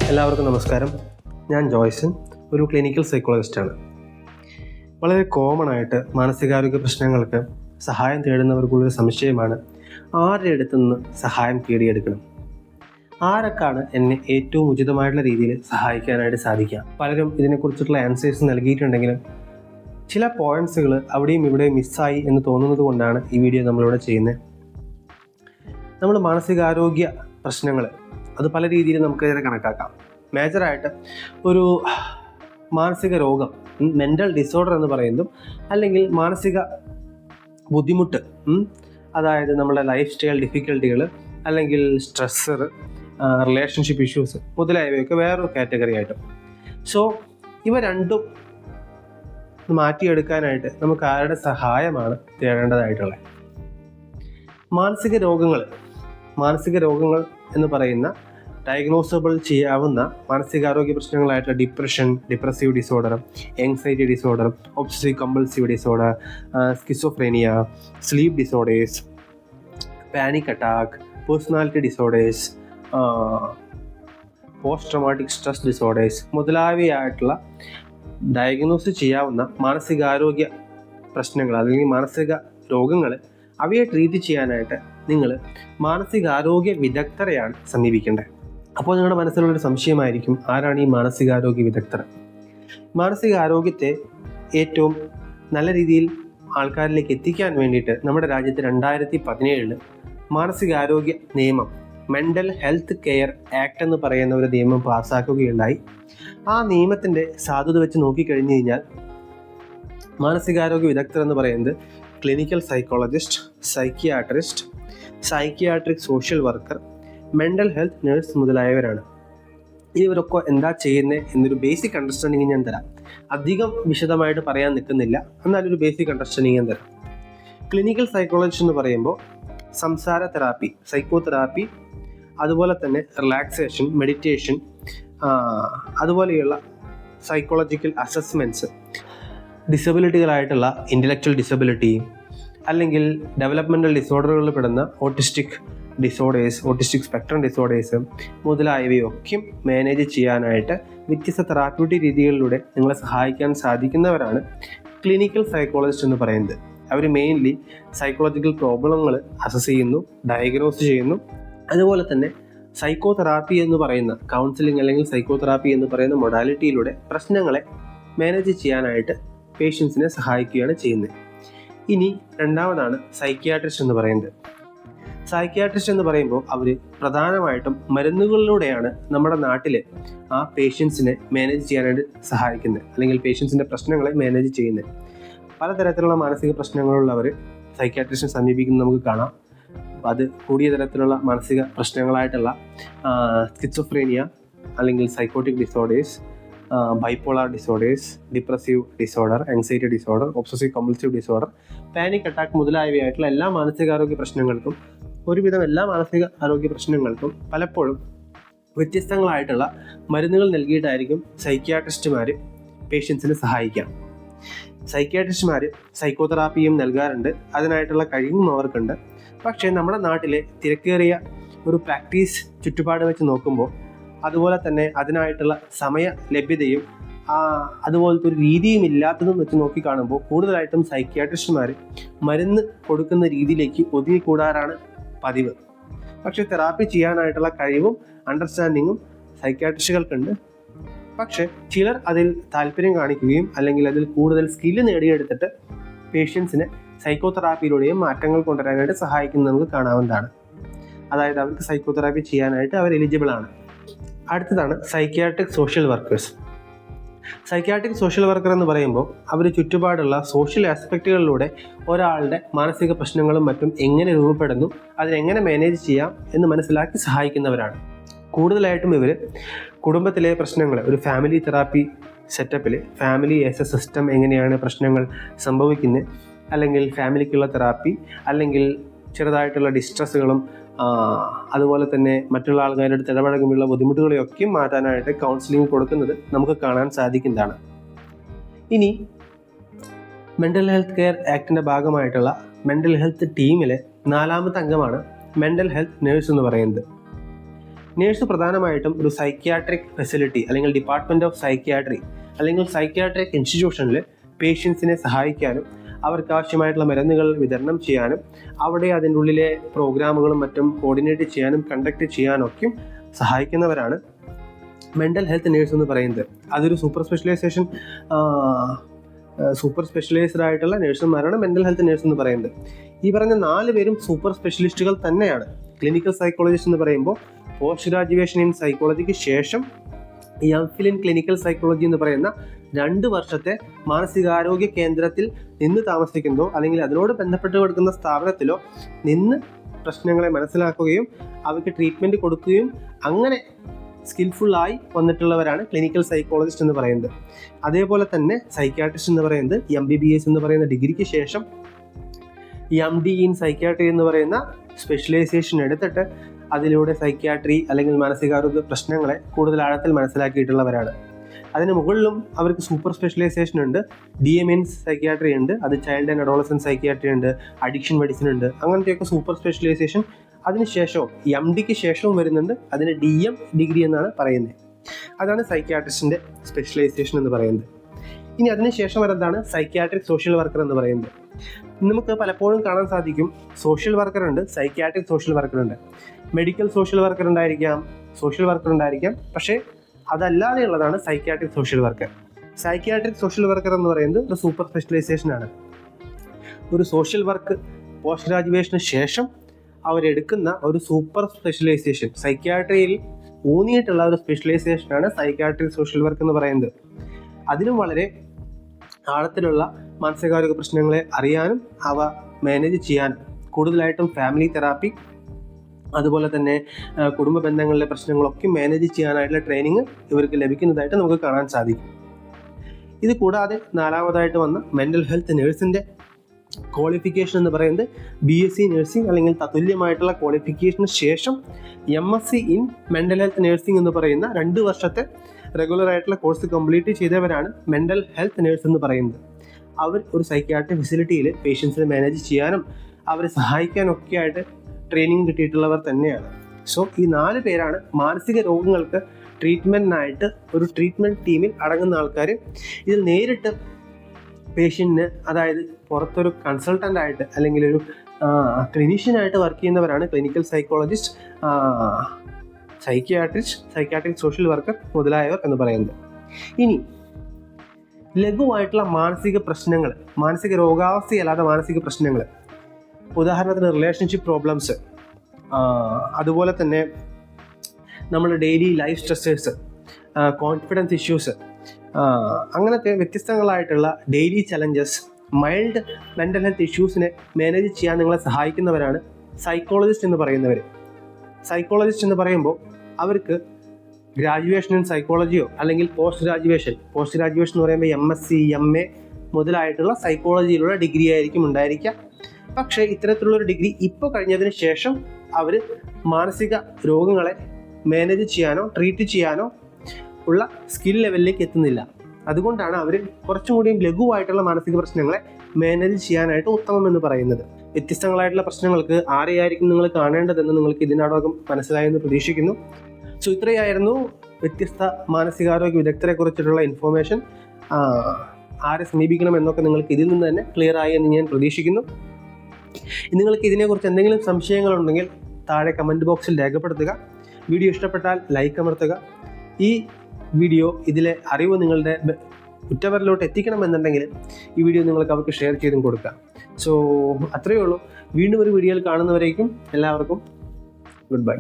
എല്ലാവർക്കും നമസ്കാരം. ഞാൻ ജോയ്സൺ, ഒരു ക്ലിനിക്കൽ സൈക്കോളജിസ്റ്റാണ്. വളരെ കോമൺ ആയിട്ട് മാനസികാരോഗ്യ പ്രശ്നങ്ങൾക്ക് സഹായം തേടുന്നവർക്കുള്ളൊരു സംശയമാണ്, ആരുടെ അടുത്തു നിന്ന് സഹായം തേടിയെടുക്കണം, ആരൊക്കെയാണ് എന്നെ ഏറ്റവും ഉചിതമായിട്ടുള്ള രീതിയിൽ സഹായിക്കാനായിട്ട് സാധിക്കുക. പലരും ഇതിനെക്കുറിച്ചിട്ടുള്ള ആൻസേഴ്സ് നൽകിയിട്ടുണ്ടെങ്കിലും ചില പോയിന്റ്സുകൾ അവിടെയും ഇവിടെയും മിസ്സായി എന്ന് തോന്നുന്നത് കൊണ്ടാണ് ഈ വീഡിയോ നമ്മളിവിടെ ചെയ്യുന്നത്. നമ്മൾ മാനസികാരോഗ്യ പ്രശ്നങ്ങൾ അത് പല രീതിയിൽ നമുക്ക് ഇതിനെ കണക്കാക്കാം. മേജറായിട്ട് ഒരു മാനസിക രോഗം, മെൻ്റൽ ഡിസോർഡർ എന്ന് പറയുന്നതും, അല്ലെങ്കിൽ മാനസിക ബുദ്ധിമുട്ട്, അതായത് നമ്മുടെ ലൈഫ് സ്റ്റൈൽ ഡിഫിക്കൽട്ടികൾ, അല്ലെങ്കിൽ സ്ട്രെസ്സർ, റിലേഷൻഷിപ്പ് ഇഷ്യൂസ് മുതലായവയൊക്കെ വേറൊരു കാറ്റഗറി ആയിട്ടും. സോ ഇവ രണ്ടും മാറ്റിയെടുക്കാനായിട്ട് നമുക്ക് ആരുടെ സഹായമാണ് തേടേണ്ടതായിട്ടുള്ളത്? മാനസിക രോഗങ്ങൾ എന്ന് പറയുന്ന ഡയഗ്നോസബിൾ ചെയ്യാവുന്ന മാനസികാരോഗ്യ പ്രശ്നങ്ങളായിട്ടുള്ള depression, depressive disorder, anxiety disorder, obsessive compulsive disorder, schizophrenia, sleep disorders, panic attack, personality disorders, post traumatic stress disorders മുതലായവയായിട്ടുള്ള ഡയഗ്നോസ് ചെയ്യാവുന്ന മാനസികാരോഗ്യ പ്രശ്നങ്ങൾ അല്ലെങ്കിൽ മാനസിക രോഗങ്ങൾ, അവയെ ട്രീറ്റ് ചെയ്യാനായിട്ട് നിങ്ങൾ മാനസികാരോഗ്യ വിദഗ്ധരെയാണ് സമീപിക്കേണ്ടത്. അപ്പോൾ നിങ്ങളുടെ മനസ്സിലുള്ളൊരു സംശയമായിരിക്കും, ആരാണ് ഈ മാനസികാരോഗ്യ വിദഗ്ധർ? മാനസികാരോഗ്യത്തെ ഏറ്റവും നല്ല രീതിയിൽ ആൾക്കാരിലേക്ക് എത്തിക്കാൻ വേണ്ടിയിട്ട് നമ്മുടെ രാജ്യത്ത് 2017 മാനസികാരോഗ്യ നിയമം, മെൻ്റൽ ഹെൽത്ത് കെയർ ആക്ട് എന്ന് പറയുന്ന ഒരു നിയമം പാസ്സാക്കുകയുണ്ടായി. ആ നിയമത്തിൻ്റെ സാധുത വെച്ച് നോക്കിക്കഴിഞ്ഞു കഴിഞ്ഞാൽ മാനസികാരോഗ്യ വിദഗ്ധർ എന്ന് പറയുന്നത് clinical psychologist, psychiatrist, psychiatric social worker, mental health nurse മുതലായവരാണ്. ഇവരൊക്കെ എന്താ ചെയ്യുന്നത് എന്നൊരു ബേസിക് അണ്ടർസ്റ്റാൻഡിങ് ഞാൻ തരാം. അധികം വിശദമായിട്ട് പറയാൻ നിൽക്കുന്നില്ല, എന്നാലൊരു ബേസിക് അണ്ടർസ്റ്റാൻഡിങ് ഞാൻ തരാം. ക്ലിനിക്കൽ സൈക്കോളജിസ്റ്റ് എന്ന് പറയുമ്പോൾ സംസാര തെറാപ്പി, സൈക്കോതെറാപ്പി, അതുപോലെ തന്നെ റിലാക്സേഷൻ, മെഡിറ്റേഷൻ, അതുപോലെയുള്ള സൈക്കോളജിക്കൽ അസസ്മെൻറ്റ്സ്, ഡിസബിലിറ്റികളായിട്ടുള്ള ഇൻ്റലക്ച്വൽ ഡിസബിലിറ്റി, അല്ലെങ്കിൽ ഡെവലപ്മെൻ്റൽ ഡിസോർഡറുകളിൽ പെടുന്ന autistic disorders, autistic spectrum disorders മുതലായവയൊക്കെയും മാനേജ് ചെയ്യാനായിട്ട് വ്യത്യസ്ത തെറാപ്യൂട്ടിക് രീതികളിലൂടെ നിങ്ങളെ സഹായിക്കാൻ സാധിക്കുന്നവരാണ് ക്ലിനിക്കൽ സൈക്കോളജിസ്റ്റ് എന്ന് പറയുന്നത്. അവർ മെയിൻലി സൈക്കോളജിക്കൽ പ്രോബ്ലങ്ങൾ അസസ് ചെയ്യുന്നു, ഡയഗ്നോസ് ചെയ്യുന്നു. അതുപോലെ തന്നെ സൈക്കോതെറാപ്പി എന്ന് പറയുന്ന കൗൺസിലിംഗ് അല്ലെങ്കിൽ സൈക്കോതെറാപ്പി എന്ന് പറയുന്ന മൊഡാലിറ്റിയിലൂടെ പ്രശ്നങ്ങളെ മാനേജ് ചെയ്യാനായിട്ട് പേഷ്യൻസിനെ സഹായിക്കുകയാണ് ചെയ്യുന്നത്. ഇനി രണ്ടാമതാണ് സൈക്കിയാട്രിസ്റ്റ് എന്ന് പറയുന്നത്. സൈക്കിയാട്രിസ്റ്റ് എന്ന് പറയുമ്പോൾ അവർ പ്രധാനമായിട്ടും മരുന്നുകളിലൂടെയാണ് നമ്മുടെ നാട്ടിൽ ആ പേഷ്യൻസിനെ മാനേജ് ചെയ്യാനായിട്ട് സഹായിക്കുന്നത്, അല്ലെങ്കിൽ പേഷ്യൻസിൻ്റെ പ്രശ്നങ്ങളെ മാനേജ് ചെയ്യുന്നത്. പലതരത്തിലുള്ള മാനസിക പ്രശ്നങ്ങളുള്ളവർ സൈക്കിയാട്രിസ്റ്റിനെ സമീപിക്കുന്നത് നമുക്ക് കാണാം. അത് കൂടിയ തരത്തിലുള്ള മാനസിക പ്രശ്നങ്ങളായിട്ടുള്ള സ്കിസോഫ്രേനിയ, അല്ലെങ്കിൽ psychotic disorders, bipolar disorders, depressive disorder, anxiety disorder, obsessive compulsive disorder, panic attack മുതലായവയായിട്ടുള്ള എല്ലാ മാനസികാരോഗ്യ പ്രശ്നങ്ങൾക്കും, ഒരുവിധം എല്ലാ മാനസിക ആരോഗ്യ പ്രശ്നങ്ങൾക്കും പലപ്പോഴും വ്യത്യസ്തങ്ങളായിട്ടുള്ള മരുന്നുകൾ നൽകിയിട്ടായിരിക്കും സൈക്കിയാട്രിസ്റ്റുമാർ പേഷ്യൻസിനെ സഹായിക്കാം. സൈക്കിയാട്രിസ്റ്റുമാർ സൈക്കോതെറാപ്പിയും നൽകാറുണ്ട്, അതിനായിട്ടുള്ള കഴിവും അവർക്കുണ്ട്. പക്ഷേ നമ്മുടെ നാട്ടിലെ തിരക്കേറിയ ഒരു പ്രാക്ടീസ് ചുറ്റുപാട് വെച്ച് നോക്കുമ്പോൾ, അതുപോലെ തന്നെ അതിനായിട്ടുള്ള സമയ ലഭ്യതയും അതുപോലത്തെ ഒരു രീതിയും ഇല്ലാത്തതും വെച്ച് നോക്കി കാണുമ്പോൾ കൂടുതലായിട്ടും സൈക്കിയാട്രിസ്റ്റുമാർ മരുന്ന് കൊടുക്കുന്ന രീതിയിലേക്ക് ഒതുങ്ങിക്കൂടാറാണ് പതിവ്. പക്ഷേ തെറാപ്പി ചെയ്യാനായിട്ടുള്ള കഴിവും അണ്ടർസ്റ്റാൻഡിങ്ങും സൈക്കിയാട്രിസ്റ്റുകൾക്കുണ്ട്. പക്ഷേ ചിലർ അതിൽ താല്പര്യം കാണിക്കുകയും അല്ലെങ്കിൽ അതിൽ കൂടുതൽ സ്കില്ല് നേടിയെടുത്തിട്ട് പേഷ്യൻസിനെ സൈക്കോതെറാപ്പിയിലൂടെയും മാറ്റങ്ങൾ കൊണ്ടുവരാനായിട്ട് സഹായിക്കുന്നത് നമുക്ക് കാണാവുന്നതാണ്. അതായത് അവർക്ക് സൈക്കോതെറാപ്പി ചെയ്യാനായിട്ട് അവർ എലിജിബിൾ ആണ്. അടുത്തതാണ് psychiatric social workers. Psychiatric social worker എന്ന് പറയുമ്പോൾ അവർ ചുറ്റുപാടുള്ള സോഷ്യൽ ആസ്പെക്റ്റുകളിലൂടെ ഒരാളുടെ മാനസിക പ്രശ്നങ്ങളും മറ്റും എങ്ങനെ രൂപപ്പെടുന്നു, അതിനെങ്ങനെ മാനേജ് ചെയ്യാം എന്ന് മനസ്സിലാക്കി സഹായിക്കുന്നവരാണ്. കൂടുതലായിട്ടും ഇവർ കുടുംബത്തിലെ പ്രശ്നങ്ങൾ, ഒരു ഫാമിലി തെറാപ്പി സെറ്റപ്പിൽ ഫാമിലി ആസ് എ സിസ്റ്റം എങ്ങനെയാണ് പ്രശ്നങ്ങൾ സംഭവിക്കുന്നത്, അല്ലെങ്കിൽ ഫാമിലിക്കുള്ള തെറാപ്പി, അല്ലെങ്കിൽ ചെറുതായിട്ടുള്ള ഡിസ്ട്രസ്സുകളും അതുപോലെ തന്നെ മറ്റുള്ള ആൾക്കാരുടെ അടുത്ത് ഇടപഴകുമ്പോഴുള്ള ബുദ്ധിമുട്ടുകളെയൊക്കെയും മാറ്റാനായിട്ട് കൗൺസിലിംഗ് കൊടുക്കുന്നത് നമുക്ക് കാണാൻ സാധിക്കുന്നതാണ്. ഇനി മെൻ്റൽ ഹെൽത്ത് കെയർ ആക്ടിൻ്റെ ഭാഗമായിട്ടുള്ള മെൻ്റൽ ഹെൽത്ത് ടീമിലെ 4ാമത്തെ അംഗമാണ് മെൻ്റൽ ഹെൽത്ത് നേഴ്സ് എന്ന് പറയുന്നത്. നേഴ്സ് പ്രധാനമായിട്ടും ഒരു സൈക്യാട്രിക് ഫെസിലിറ്റി അല്ലെങ്കിൽ ഡിപ്പാർട്ട്മെൻറ്റ് ഓഫ് സൈക്യാട്രി അല്ലെങ്കിൽ സൈക്യാട്രിക് ഇൻസ്റ്റിറ്റ്യൂഷനിൽ പേഷ്യൻസിനെ സഹായിക്കാനും അവർക്ക് ആവശ്യമായിട്ടുള്ള മരുന്നുകൾ വിതരണം ചെയ്യാനും അവിടെ അതിൻ്റെ ഉള്ളിലെ പ്രോഗ്രാമുകളും മറ്റും കോർഡിനേറ്റ് ചെയ്യാനും കണ്ടക്ട് ചെയ്യാനൊക്കെയും സഹായിക്കുന്നവരാണ് മെൻ്റൽ ഹെൽത്ത് നേഴ്സ് എന്ന് പറയുന്നത്. അതൊരു സൂപ്പർ സ്പെഷ്യലൈസ്ഡ് ആയിട്ടുള്ള നേഴ്സുമാരാണ് മെൻ്റൽ ഹെൽത്ത് നേഴ്സ് എന്ന് പറയുന്നത്. ഈ പറഞ്ഞ 4 പേരും സൂപ്പർ സ്പെഷ്യലിസ്റ്റുകൾ തന്നെയാണ്. ക്ലിനിക്കൽ സൈക്കോളജിസ്റ്റ് എന്ന് പറയുമ്പോൾ പോസ്റ്റ് ഗ്രാജുവേഷൻ ഇൻ സൈക്കോളജിക്ക് ശേഷം എംഫിൽ ഇൻ ക്ലിനിക്കൽ സൈക്കോളജി എന്ന് പറയുന്ന 2 വർഷത്തെ മാനസികാരോഗ്യ കേന്ദ്രത്തിൽ നിന്ന് താമസിക്കുന്നതോ അല്ലെങ്കിൽ അതിനോട് ബന്ധപ്പെട്ട് കൊടുക്കുന്ന സ്ഥാപനത്തിലോ നിന്ന് പ്രശ്നങ്ങളെ മനസ്സിലാക്കുകയും അവർക്ക് ട്രീറ്റ്മെൻറ്റ് കൊടുക്കുകയും അങ്ങനെ സ്കിൽഫുള്ളായി വന്നിട്ടുള്ളവരാണ് ക്ലിനിക്കൽ സൈക്കോളജിസ്റ്റ് എന്ന് പറയുന്നത്. അതേപോലെ തന്നെ സൈക്യാട്രിസ്റ്റ് എന്ന് പറയുന്നത് MBBS എന്ന് പറയുന്ന ഡിഗ്രിക്ക് ശേഷം MD ഇൻ സൈക്യാട്രി എന്ന് പറയുന്ന സ്പെഷ്യലൈസേഷൻ എടുത്തിട്ട് അതിലൂടെ സൈക്യാട്രി അല്ലെങ്കിൽ മാനസികാരോഗ്യ പ്രശ്നങ്ങളെ കൂടുതൽ ആഴത്തിൽ മനസ്സിലാക്കിയിട്ടുള്ളവരാണ്. അതിന് മുകളിലും അവർക്ക് സൂപ്പർ സ്പെഷ്യലൈസേഷൻ ഉണ്ട്. DM ഇൻ സൈക്യാട്രി ഉണ്ട്, അത് ചൈൽഡ് ആൻഡ് അഡോളസൻറ്റ് സൈക്യാട്രി ഉണ്ട്, അഡിക്ഷൻ മെഡിസിൻ ഉണ്ട്. അങ്ങനത്തെയൊക്കെ സൂപ്പർ സ്പെഷ്യലൈസേഷൻ അതിനുശേഷവും MDക്ക് ശേഷവും വരുന്നുണ്ട്. അതിന് DM ഡിഗ്രി എന്നാണ് പറയുന്നത്. അതാണ് സൈക്യാട്രിസ്റ്റിൻ്റെ സ്പെഷ്യലൈസേഷൻ എന്ന് പറയുന്നത്. ഇനി അതിനുശേഷം വരുന്നതാണ് സൈക്യാട്രിക് സോഷ്യൽ വർക്കർ എന്ന് പറയുന്നത്. നമുക്ക് പലപ്പോഴും കാണാൻ സാധിക്കും സോഷ്യൽ വർക്കർ ഉണ്ട്, സൈക്യാട്രിക് സോഷ്യൽ വർക്കർ ഉണ്ട്, മെഡിക്കൽ സോഷ്യൽ വർക്കർ ഉണ്ടായിരിക്കാം, സോഷ്യൽ വർക്കർ ഉണ്ടായിരിക്കാം. പക്ഷേ അതല്ലാതെയുള്ളതാണ് psychiatric social worker. Psychiatric social worker എന്ന് പറയുന്നത് ഒരു സൂപ്പർ സ്പെഷ്യലൈസേഷൻ ആണ്. ഒരു സോഷ്യൽ വർക്ക് പോസ്റ്റ് ഗ്രാജുവേഷന് ശേഷം അവരെടുക്കുന്ന ഒരു സൂപ്പർ സ്പെഷ്യലൈസേഷൻ, സൈക്യാട്രിയിൽ ഊന്നിയിട്ടുള്ള ഒരു സ്പെഷ്യലൈസേഷനാണ് സൈക്യാട്രിക് സോഷ്യൽ വർക്ക് എന്ന് പറയുന്നത്. അതിനും വളരെ ആഴത്തിലുള്ള മാനസികാരോഗ്യ പ്രശ്നങ്ങളെ അറിയാനും അവ മാനേജ് ചെയ്യാനും, കൂടുതലായിട്ടും ഫാമിലി തെറാപ്പി അതുപോലെ തന്നെ കുടുംബ ബന്ധങ്ങളിലെ പ്രശ്നങ്ങളൊക്കെ മാനേജ് ചെയ്യാനായിട്ടുള്ള ട്രെയിനിങ് ഇവർക്ക് ലഭിക്കുന്നതായിട്ട് നമുക്ക് കാണാൻ സാധിക്കും. ഇത് കൂടാതെ 4മതായിട്ട് വന്ന മെൻ്റൽ ഹെൽത്ത് നേഴ്സിൻ്റെ ക്വാളിഫിക്കേഷൻ എന്ന് പറയുന്നത് BSc നഴ്സിംഗ് അല്ലെങ്കിൽ തത്തുല്യമായിട്ടുള്ള ക്വാളിഫിക്കേഷന് ശേഷം MSc in mental health nursing എന്ന് പറയുന്ന 2 വർഷത്തെ റെഗുലർ ആയിട്ടുള്ള കോഴ്സ് കംപ്ലീറ്റ് ചെയ്തവരാണ് മെൻ്റൽ ഹെൽത്ത് നേഴ്സ് എന്ന് പറയുന്നത്. അവർ ഒരു സൈക്യാട്രിക് ഫെസിലിറ്റിയിൽ പേഷ്യൻസിനെ മാനേജ് ചെയ്യാനും അവരെ സഹായിക്കാനൊക്കെ ആയിട്ട് ട്രെയിനിങ് കിട്ടിയിട്ടുള്ളവർ തന്നെയാണ്. സോ ഈ 4 പേരാണ് മാനസിക രോഗങ്ങൾക്ക് ട്രീറ്റ്മെൻറ്റിനായിട്ട് ഒരു ട്രീറ്റ്മെൻറ്റ് ടീമിൽ അടങ്ങുന്ന ആൾക്കാർ. ഇതിൽ നേരിട്ട് പേഷ്യൻറ്റിന്, അതായത് പുറത്തൊരു കൺസൾട്ടൻ്റ് ആയിട്ട് അല്ലെങ്കിൽ ഒരു ക്ലിനീഷ്യനായിട്ട് വർക്ക് ചെയ്യുന്നവരാണ് clinical psychologist, psychiatric social worker മുതലായവർ എന്ന് പറയുന്നത്. ഇനി ലഘുവായിട്ടുള്ള മാനസിക പ്രശ്നങ്ങൾ, മാനസിക രോഗാവസ്ഥയല്ലാതെ മാനസിക പ്രശ്നങ്ങൾ, ഉദാഹരണത്തിന് റിലേഷൻഷിപ്പ് പ്രോബ്ലംസ്, അതുപോലെ തന്നെ നമ്മുടെ daily life stressors, confidence issues, അങ്ങനത്തെ വ്യത്യസ്തങ്ങളായിട്ടുള്ള daily challenges, mild mental health ഇഷ്യൂസിനെ മാനേജ് ചെയ്യാൻ നിങ്ങളെ സഹായിക്കുന്നവരാണ് സൈക്കോളജിസ്റ്റ് എന്ന് പറയുന്നവർ. സൈക്കോളജിസ്റ്റ് എന്ന് പറയുമ്പോൾ അവർക്ക് ഗ്രാജുവേഷൻ ഇൻ സൈക്കോളജിയോ അല്ലെങ്കിൽ പോസ്റ്റ് ഗ്രാജുവേഷൻ എന്ന് പറയുമ്പോൾ MSc MA മുതലായിട്ടുള്ള സൈക്കോളജിയിലുള്ള ഡിഗ്രി ആയിരിക്കും ഉണ്ടായിരിക്കുക. പക്ഷേ ഇത്തരത്തിലുള്ളൊരു ഡിഗ്രി ഇപ്പോൾ കഴിഞ്ഞതിന് ശേഷം അവർ മാനസിക രോഗങ്ങളെ മാനേജ് ചെയ്യാനോ ട്രീറ്റ് ചെയ്യാനോ ഉള്ള സ്കിൽ ലെവലിലേക്ക് എത്തുന്നില്ല. അതുകൊണ്ടാണ് അവർ കുറച്ചും കൂടിയും ലഘുവായിട്ടുള്ള മാനസിക പ്രശ്നങ്ങളെ മാനേജ് ചെയ്യാനായിട്ട് ഉത്തമം എന്ന് പറയുന്നത്. വ്യത്യസ്തങ്ങളായിട്ടുള്ള പ്രശ്നങ്ങൾക്ക് ആരെയായിരിക്കും നിങ്ങൾ കാണേണ്ടതെന്ന് നിങ്ങൾക്ക് ഇതിനോടകം മനസ്സിലായെന്ന് പ്രതീക്ഷിക്കുന്നു. സോ ഇത്രയായിരുന്നു വ്യത്യസ്ത മാനസികാരോഗ്യ വിദഗ്ധരെ കുറിച്ചിട്ടുള്ള ഇൻഫോർമേഷൻ. ആരെ സമീപിക്കണം എന്നൊക്കെ നിങ്ങൾക്ക് ഇതിൽ നിന്ന് തന്നെ ക്ലിയർ ആയി എന്ന് ഞാൻ പ്രതീക്ഷിക്കുന്നു. നിങ്ങൾക്ക് ഇതിനെക്കുറിച്ച് എന്തെങ്കിലും സംശയങ്ങളുണ്ടെങ്കിൽ താഴെ കമൻറ്റ് ബോക്സിൽ രേഖപ്പെടുത്തുക. വീഡിയോ ഇഷ്ടപ്പെട്ടാൽ ലൈക്ക് അമർത്തുക. ഈ വീഡിയോ, ഇതിലെ അറിവ് നിങ്ങളുടെ ഉറ്റവരിലോട്ട് എത്തിക്കണമെന്നുണ്ടെങ്കിൽ ഈ വീഡിയോ നിങ്ങൾക്ക് അവർക്ക് ഷെയർ ചെയ്തും കൊടുക്കാം. സോ അത്രയേ ഉള്ളൂ. വീണ്ടും ഒരു വീഡിയോയിൽ കാണുന്നവരേക്കും എല്ലാവർക്കും ഗുഡ് ബൈ.